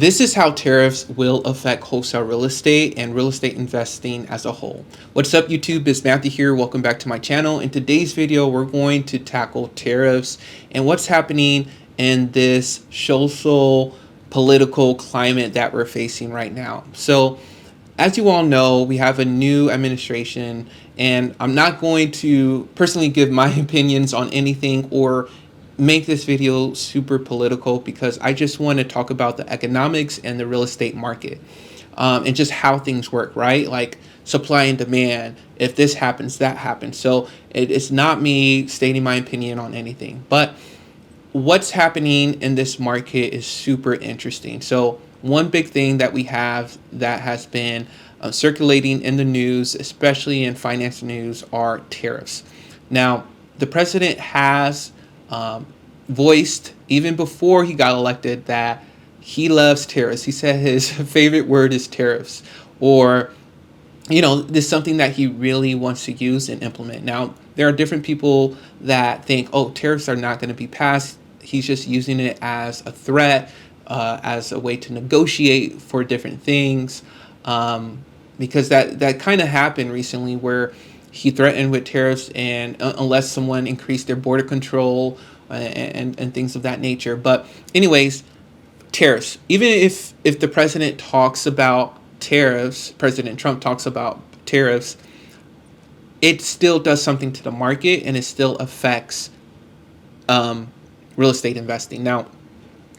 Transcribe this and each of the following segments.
This is how tariffs will affect wholesale real estate and real estate investing as a whole. What's up, YouTube? It's Matthew here. Welcome back to my channel. In today's video, we're going to tackle tariffs and what's happening in this social political climate that we're facing right now. So, as you all know, we have a new administration, and I'm not going to personally give my opinions on anything or make this video super political because I just want to talk about the economics and the real estate market, and just how things work, right? Like supply and demand. If this happens, that happens. So it's not me stating my opinion on anything, but what's happening in this market is super interesting. So one big thing that we have that has been circulating in the news, especially in finance news, are tariffs. Now, the president has voiced, even before he got elected, that he loves tariffs. He said his favorite word is tariffs, or, this is something that he really wants to use and implement. Now, there are different people that think, oh, tariffs are not going to be passed. He's just using it as a threat, as a way to negotiate for different things, because that kind of happened recently where he threatened with tariffs and unless someone increased their border control and things of that nature. But anyways, tariffs. Even if the president talks about tariffs, President Trump talks about tariffs, it still does something to the market and it still affects real estate investing. Now,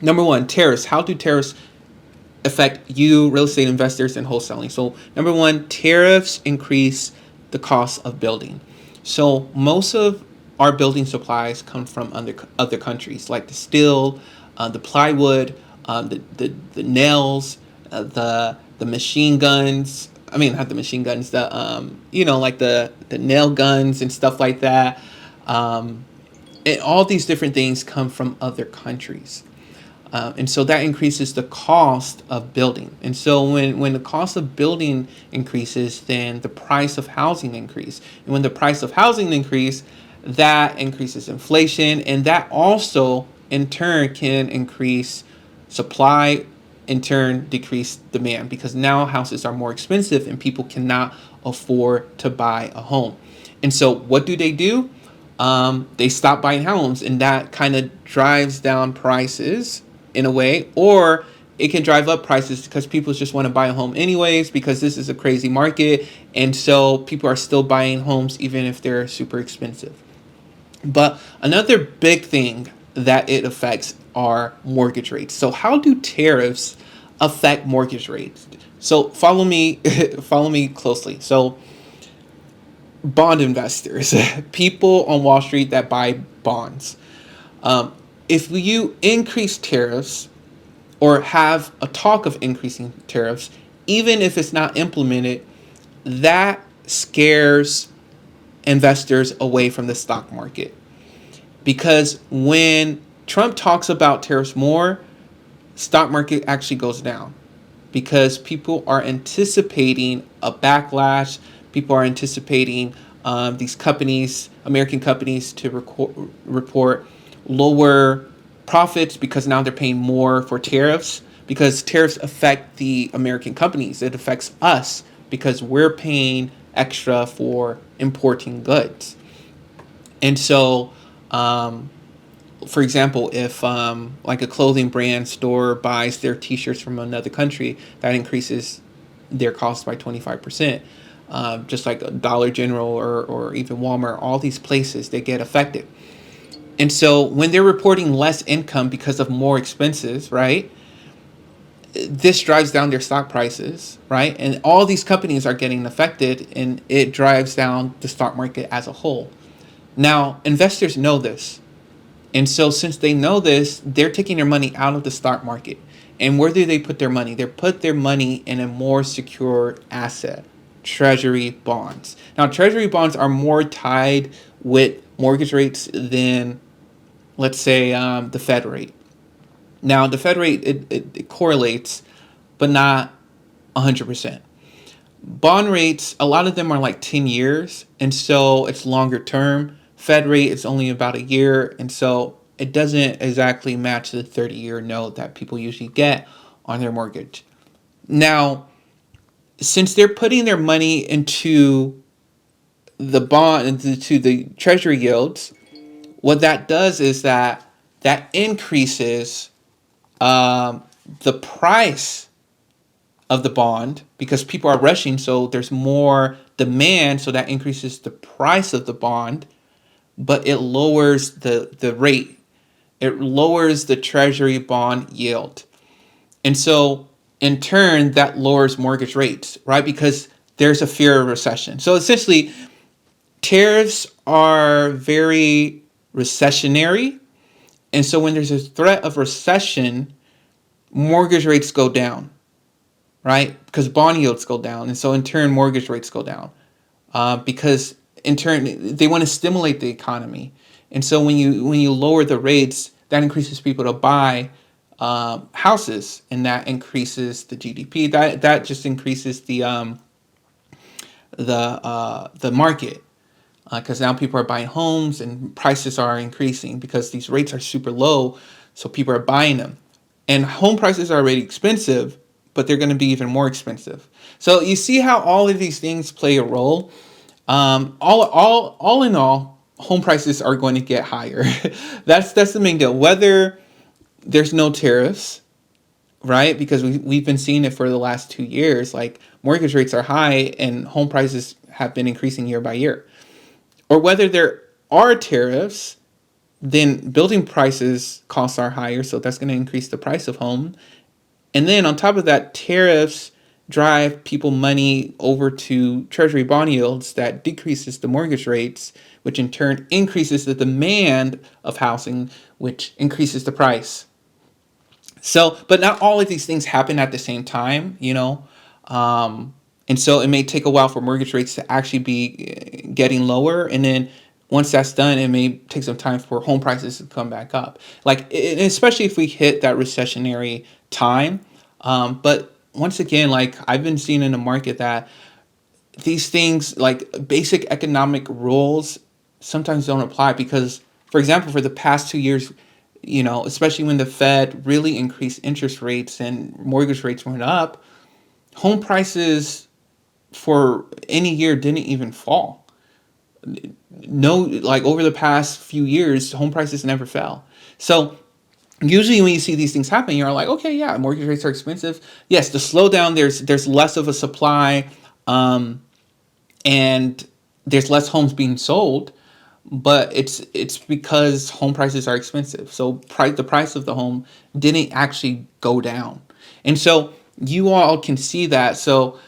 number one, tariffs. How do tariffs affect you, real estate investors, and wholesaling? So number one, tariffs increase the cost of building. So most of our building supplies come from other countries, like the steel, the plywood, the nails, the machine guns. I mean, not the machine guns. The like the nail guns and stuff like that. And all these different things come from other countries. And so that increases the cost of building. And so when the cost of building increases, then the price of housing increases. And when the price of housing increases, that increases inflation. And that also, in turn, can increase supply, in turn, decrease demand. Because now houses are more expensive and people cannot afford to buy a home. And so what do? They stop buying homes. And that kind of drives down prices in a way, or it can drive up prices because people just want to buy a home anyways, because this is a crazy market, and so people are still buying homes even if they're super expensive. But another big thing that it affects are mortgage rates. So how do tariffs affect mortgage rates? So follow me closely. So bond investors, people on Wall Street that buy bonds, if you increase tariffs or have a talk of increasing tariffs, even if it's not implemented, that scares investors away from the stock market. Because when Trump talks about tariffs more, stock market actually goes down because people are anticipating a backlash. People are anticipating these companies, American companies, to report lower profits because now they're paying more for tariffs, because tariffs affect the American companies. It affects us because we're paying extra for importing goods. And so, for example, if like a clothing brand store buys their t-shirts from another country, that increases their cost by 25%. Just like a Dollar General or even Walmart, all these places, they get affected. And so when they're reporting less income because of more expenses, right, this drives down their stock prices, right? And all these companies are getting affected, and it drives down the stock market as a whole. Now, investors know this. And so since they know this, they're taking their money out of the stock market. And where do they put their money? They put their money in a more secure asset, treasury bonds. Now, treasury bonds are more tied with mortgage rates than, let's say, the Fed rate. Now, the Fed rate, it correlates, but not 100%. Bond rates, a lot of them are like 10 years, and so it's longer term. Fed rate is only about a year, and so it doesn't exactly match the 30-year note that people usually get on their mortgage. Now, since they're putting their money into the bond, into the treasury yields, what that does is that increases um, the price of the bond because people are rushing, so there's more demand, so that increases the price of the bond, but it lowers the rate. It lowers the treasury bond yield. And so in turn, that lowers mortgage rates, right? Because there's a fear of recession. So essentially, tariffs are very recessionary. And so when there's a threat of recession, mortgage rates go down, right? Because bond yields go down. And so in turn, mortgage rates go down because in turn, they want to stimulate the economy. And so when you lower the rates, that increases people to buy houses, and that increases the GDP. That just increases the market because now people are buying homes and prices are increasing because these rates are super low, so people are buying them. And home prices are already expensive, but they're going to be even more expensive. So you see how all of these things play a role. All in all, home prices are going to get higher. That's the main deal. Whether there's no tariffs, right? Because we've been seeing it for the last 2 years. Like mortgage rates are high and home prices have been increasing year by year. Or whether there are tariffs, then building prices costs are higher, so that's going to increase the price of home. And then on top of that, tariffs drive people money over to treasury bond yields that decreases the mortgage rates, which in turn increases the demand of housing, which increases the price. So, but not all of these things happen at the same time, and so it may take a while for mortgage rates to actually be getting lower. And then once that's done, it may take some time for home prices to come back up. Like, especially if we hit that recessionary time. But once again, like I've been seeing in the market that these things, like basic economic rules, sometimes don't apply because, for example, for the past 2 years, especially when the Fed really increased interest rates and mortgage rates went up, home prices for any year didn't even fall. No, like over the past few years, home prices never fell. So usually when you see these things happen, you're like, okay, yeah, mortgage rates are expensive. Yes, the slowdown, there's less of a supply, and there's less homes being sold, but it's because home prices are expensive. So the price of the home didn't actually go down, and so you all can see that. So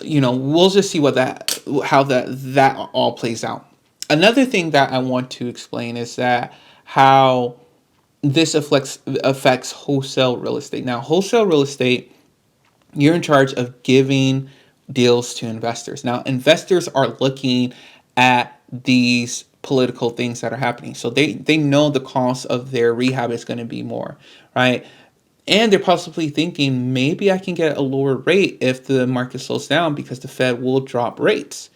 we'll just see how that all plays out. Another thing that I want to explain is that how this affects wholesale real estate. Now, wholesale real estate, you're in charge of giving deals to investors. Now, investors are looking at these political things that are happening. So they know the cost of their rehab is going to be more, right? And they're possibly thinking maybe I can get a lower rate if the market slows down because the Fed will drop rates,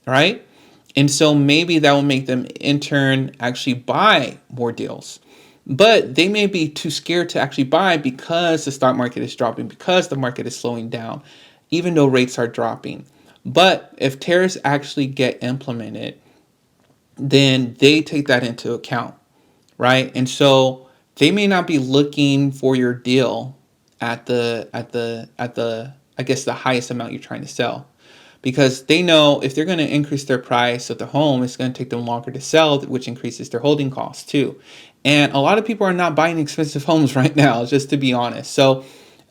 right? And so maybe that will make them in turn actually buy more deals. But they may be too scared to actually buy because the stock market is dropping, because the market is slowing down, even though rates are dropping. But if tariffs actually get implemented, then they take that into account, right? And so they may not be looking for your deal at the I guess the highest amount you're trying to sell, because they know if they're going to increase their price of the home, it's going to take them longer to sell, which increases their holding costs too. And a lot of people are not buying expensive homes right now, just to be honest. So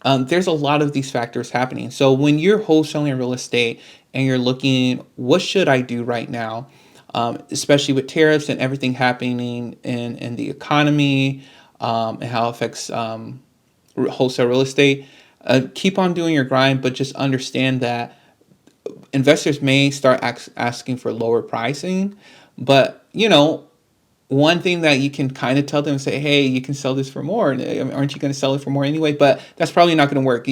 there's a lot of these factors happening. So when you're wholesaling real estate and you're looking, what should I do right now? Especially with tariffs and everything happening in the economy, and how it affects wholesale real estate. Keep on doing your grind, but just understand that investors may start asking for lower pricing. But, one thing that you can kind of tell them, say, hey, you can sell this for more. Aren't you going to sell it for more anyway? But that's probably not going to work.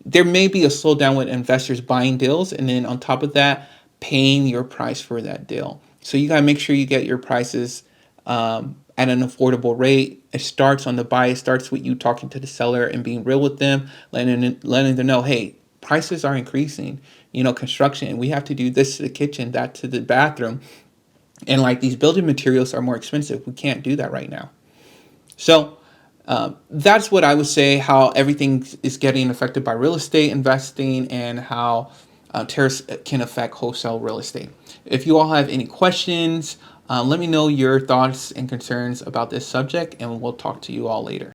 There may be a slowdown with investors buying deals, and then on top of that, paying your price for that deal. So you got to make sure you get your prices at an affordable rate. It starts on the buy. It starts with you talking to the seller and being real with them, letting them know, hey, prices are increasing. Construction, we have to do this to the kitchen, that to the bathroom, and like these building materials are more expensive. We can't do that right now. So that's what I would say, how everything is getting affected by real estate investing and how tariffs can affect wholesale real estate. If you all have any questions, let me know your thoughts and concerns about this subject, and we'll talk to you all later.